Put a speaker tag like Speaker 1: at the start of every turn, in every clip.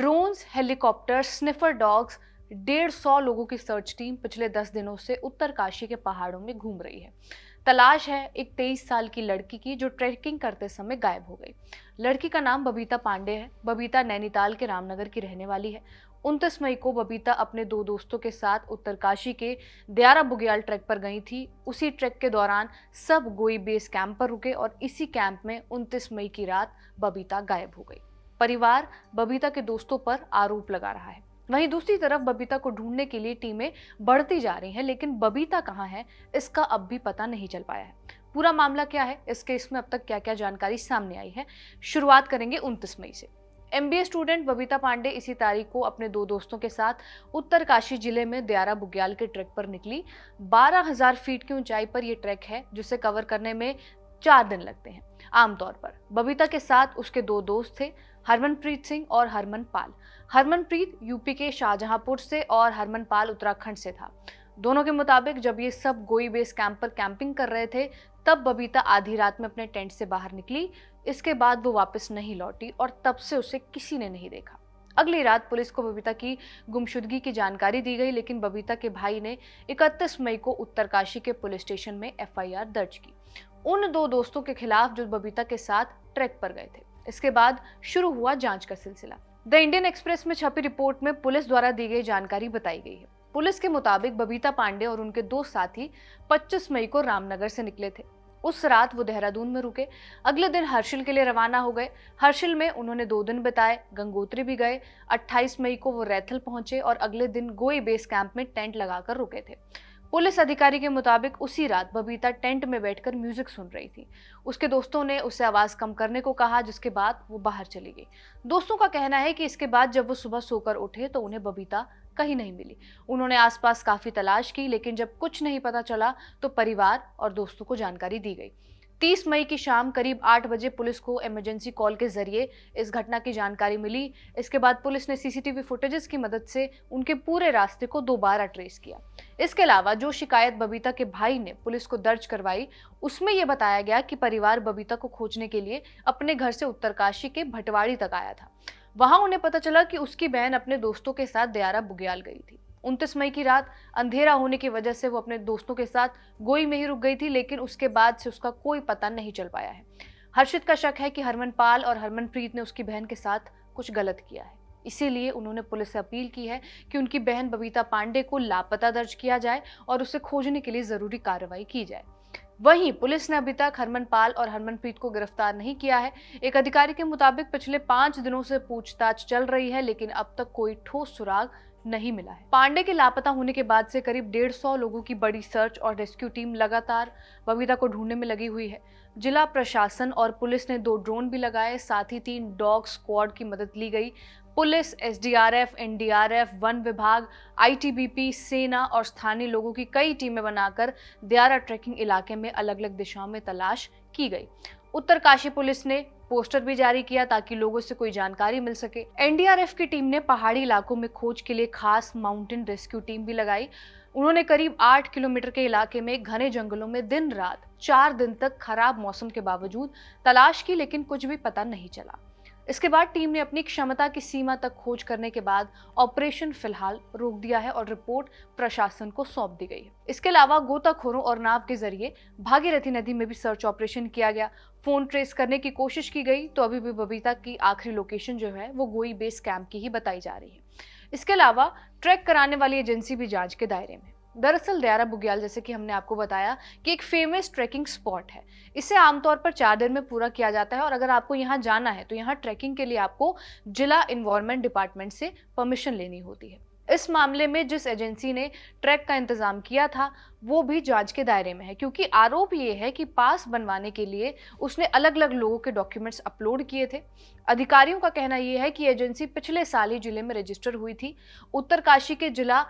Speaker 1: Drones, helicopter, sniffer dogs, 150 लोगों की search team पिछले 10 दिनों से उत्तरकाशी के पहाड़ों में घूम रही है। तलाश है एक 23 साल की लड़की की जो ट्रैकिंग करते समय गायब हो गई। लड़की का नाम बबीता पांडे है। बबीता नैनीताल के रामनगर की रहने वाली है। 29 मई को बबीता अपने दो दोस्तों के साथ उत्तरकाशी के दयारा बुग्याल ट्रैक पर गई थी। उसी ट्रैक के दौरान सब गोई बेस कैंप पर रुके और इसी कैंप में 29 मई की रात बबीता गायब हो गई। परिवार बबीता के दोस्तों पर आरोप लगा रहा है। वहीं दूसरी तरफ बबीता को ढूंढने के लिए टीमें बढ़ती जा रही हैं, लेकिन बबीता कहां है इसका अब भी पता नहीं चल पाया है। पूरा मामला क्या है, इस केस में अब तक क्या क्या जानकारी सामने आई है, शुरुआत करेंगे 29 मई से। एमबीए स्टूडेंट बबीता पांडे इसी तारीख को अपने दो दोस्तों के साथ उत्तरकाशी जिले में दयारा बुग्याल के ट्रैक पर निकली। 12,000 फीट की ऊंचाई पर यह ट्रैक है जिसे कवर करने में 4 दिन लगते हैं आमतौर पर। बबीता के साथ उसके दो दोस्त थे, हरमनप्रीत सिंह और हरमन पाल। हरमनप्रीत यूपी के शाहजहांपुर से और हरमन पाल उत्तराखंड से था। दोनों के मुताबिक जब ये सब गोई बेस कैंप पर कैंपिंग कर रहे थे तब बबीता आधी रात में अपने टेंट से बाहर निकली। इसके बाद वो वापस नहीं लौटी और तब से उसे किसी ने नहीं देखा। अगली रात पुलिस को बबीता की गुमशुदगी की जानकारी दी गई, लेकिन बबीता के भाई ने 31 मई को उत्तरकाशी के पुलिस स्टेशन में एफआईआर दर्ज की उन दो दोस्तों के खिलाफ जो बबीता के साथ ट्रैक पर गए थे। इसके बाद शुरू हुआ जांच का सिलसिला। द इंडियन एक्सप्रेस में छपी रिपोर्ट में पुलिस द्वारा दी गई जानकारी बताई गई है। पुलिस के मुताबिक बबीता पांडे और उनके दो साथी 25 मई को रामनगर से निकले थे। उस रात वो देहरादून में रुके। अगले दिन हर्षिल के लिए रवाना हो गए। हर्षिल में उन्होंने 2 दिन बिताए, गंगोत्री भी गए। 28 मई को वो रैथल पहुंचे और अगले दिन गोई बेस कैंप में टेंट लगाकर रुके थे। पुलिस अधिकारी के मुताबिक उसी रात बबीता टेंट में बैठकर म्यूजिक सुन रही थी। उसके दोस्तों ने उसे आवाज कम करने को कहा, जिसके बाद वो बाहर चली गई। दोस्तों का कहना है कि इसके बाद जब वो सुबह सोकर उठे तो उन्हें बबीता कहीं नहीं मिली। उन्होंने आसपास काफी तलाश की, लेकिन जब कुछ नहीं पता चला तो परिवार और दोस्तों को जानकारी दी गई। 30 मई की शाम करीब 8 बजे पुलिस को इमरजेंसी कॉल के जरिए इस घटना की जानकारी मिली। इसके बाद पुलिस ने सीसीटीवी फुटेजेस की मदद से उनके पूरे रास्ते को दोबारा ट्रेस किया। इसके अलावा जो शिकायत बबीता के भाई ने पुलिस को दर्ज करवाई उसमें यह बताया गया कि परिवार बबीता को खोजने के लिए अपने घर से उत्तरकाशी के भटवाड़ी तक आया था। वहां उन्हें पता चला कि उसकी बहन अपने दोस्तों के साथ दयारा बुग्याल गई थी। 29 मई की रात अंधेरा होने की वजह से वो अपने दोस्तों के साथ गोई में ही रुक गई थी, लेकिन उसके बाद से उसका कोई पता नहीं चल पाया है। हर्षित का शक है कि हरमनपाल और हरमनप्रीत ने उसकी बहन के साथ कुछ गलत किया है। इसीलिए उन्होंने पुलिस से अपील की है कि उनकी बहन बबीता पांडे को लापता दर्ज किया जाए और उसे खोजने के लिए जरूरी कार्रवाई की जाए। वहीं पुलिस ने अभी तक हरमनपाल और हरमनप्रीत को गिरफ्तार नहीं किया है। एक अधिकारी के मुताबिक पिछले 5 दिनों से पूछताछ चल रही है, लेकिन अब तक कोई ठोस सुराग नहीं मिला है। पांडे के लापता होने के बाद से करीब 150 लोगों की बड़ी सर्च और रेस्क्यू टीम लगातार बबीता को ढूंढने में लगी हुई है। जिला प्रशासन और पुलिस ने 2 ड्रोन भी लगाए, साथ ही 3 डॉग स्क्वाड की मदद ली गई। पुलिस, एसडीआरएफ, एनडीआरएफ, वन विभाग, आईटीबीपी, सेना और स्थानीय लोगों की कई टीमें बनाकर दयारा ट्रैकिंग इलाके में अलग अलग दिशाओं में तलाश की गई। उत्तरकाशी पुलिस ने पोस्टर भी जारी किया ताकि लोगों से कोई जानकारी मिल सके। एनडीआरएफ की टीम ने पहाड़ी इलाकों में खोज के लिए खास माउंटेन रेस्क्यू टीम भी लगाई। उन्होंने करीब 8 किलोमीटर के इलाके में घने जंगलों में दिन रात 4 दिन तक खराब मौसम के बावजूद तलाश की, लेकिन कुछ भी पता नहीं चला। इसके बाद टीम ने अपनी क्षमता की सीमा तक खोज करने के बाद ऑपरेशन फिलहाल रोक दिया है और रिपोर्ट प्रशासन को सौंप दी गई है। इसके अलावा गोताखोरों और नाव के जरिए भागीरथी नदी में भी सर्च ऑपरेशन किया गया। फोन ट्रेस करने की कोशिश की गई तो अभी भी बबीता की आखिरी लोकेशन जो है वो गोई बेस कैंप की ही बताई जा रही है। इसके अलावा ट्रैक कराने वाली एजेंसी भी जांच के दायरे में। दरअसल दयारा बुग्याल, जैसे कि हमने आपको बताया, कि एक फेमस ट्रैकिंग स्पॉट है। इसे आमतौर पर 4 दिन में पूरा किया जाता है और अगर आपको यहाँ जाना है तो यहाँ ट्रैकिंग के लिए आपको जिला इन्वायरमेंट डिपार्टमेंट से परमिशन लेनी होती है। इस मामले में जिस एजेंसी ने ट्रैक का इंतजाम किया था वो भी जांच के दायरे में है, क्योंकि आरोप ये है कि पास बनवाने के लिए उसने अलग अलग लोगों के डॉक्यूमेंट्स अपलोड किए थे। अधिकारियों का कहना यह है कि एजेंसी पिछले साल ही जिले में रजिस्टर हुई थी। उत्तरकाशी के जिला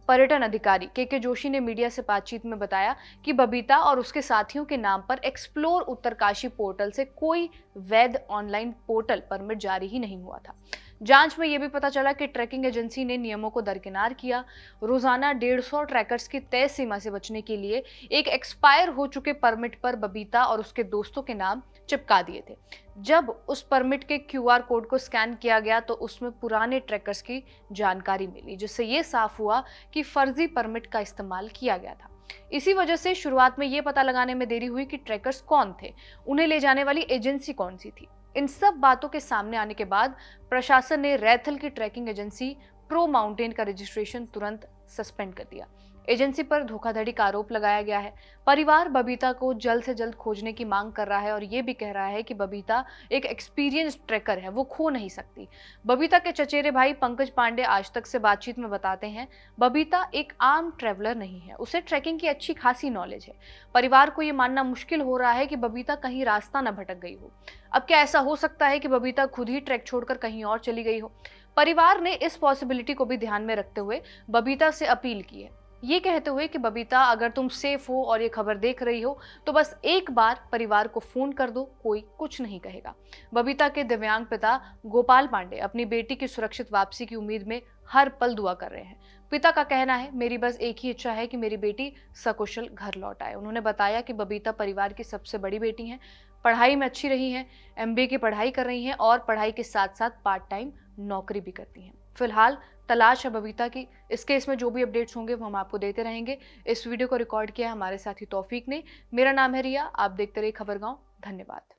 Speaker 1: पर्यटन अधिकारी के जोशी ने मीडिया से बातचीत में बताया कि बबीता और उसके साथियों के नाम पर एक्सप्लोर उत्तरकाशी पोर्टल से कोई वैध ऑनलाइन पोर्टल परमिट जारी ही नहीं हुआ था। जांच में यह भी पता चला कि ट्रैकिंग एजेंसी ने नियमों को दरकिनार किया। रोजाना 150 ट्रैकर्स की तय सीमा से बचने के लिए एक एक्सपायर हो चुके परमिट पर बबीता और उसके दोस्तों के नाम चिपका दिए थे। जब उस परमिट के क्यूआर कोड को स्कैन किया गया तो उसमें पुराने ट्रैकर्स की जानकारी मिली, जिससे यह साफ हुआ कि फर्जी परमिट का इस्तेमाल किया गया था। इसी वजह से शुरुआत में यह पता लगाने में देरी हुई कि ट्रैकर्स कौन थे, उन्हें ले जाने वाली एजेंसी कौन सी थी। इन सब बातों के सामने आने के बाद प्रशासन ने रैथल की ट्रैकिंग एजेंसी प्रो माउंटेन का रजिस्ट्रेशन तुरंत सस्पेंड कर दिया। एजेंसी पर धोखाधड़ी का आरोप लगाया गया है। परिवार बबीता को जल्द से जल्द खोजने की मांग कर रहा है और ये भी कह रहा है कि बबीता एक एक्सपीरियंस ट्रैकर है, वो खो नहीं सकती। बबीता के चचेरे भाई पंकज पांडे आज तक से बातचीत में बताते हैं, बबीता एक आम ट्रैवलर नहीं है, उसे ट्रैकिंग की अच्छी खासी नॉलेज है। परिवार को ये मानना मुश्किल हो रहा है कि बबीता कहीं रास्ता न भटक गई हो। अब क्या ऐसा हो सकता है कि बबीता खुद ही ट्रैक छोड़कर कहीं और चली गई हो? परिवार ने इस पॉसिबिलिटी को भी ध्यान में रखते हुए बबीता से अपील की है, ये कहते हुए कि बबीता, अगर तुम सेफ हो और ये खबर देख रही हो तो बस एक बार परिवार को फोन कर दो, कोई कुछ नहीं कहेगा। बबीता के दिव्यांग पिता गोपाल पांडे अपनी बेटी की सुरक्षित वापसी की उम्मीद में हर पल दुआ कर रहे हैं। पिता का कहना है, मेरी बस एक ही इच्छा है कि मेरी बेटी सकुशल घर लौट आए। उन्होंने बताया कि बबीता परिवार की सबसे बड़ी बेटी हैं, पढ़ाई में अच्छी रही हैं, एमबीए की पढ़ाई कर रही हैं और पढ़ाई के साथ साथ पार्ट टाइम नौकरी भी करती हैं। फिलहाल तलाश है बबीता की। इस केस में जो भी अपडेट्स होंगे वो हम आपको देते रहेंगे। इस वीडियो को रिकॉर्ड किया है हमारे साथी तौफीक ने। मेरा नाम है रिया, आप देखते रहिए खबर गांव। धन्यवाद।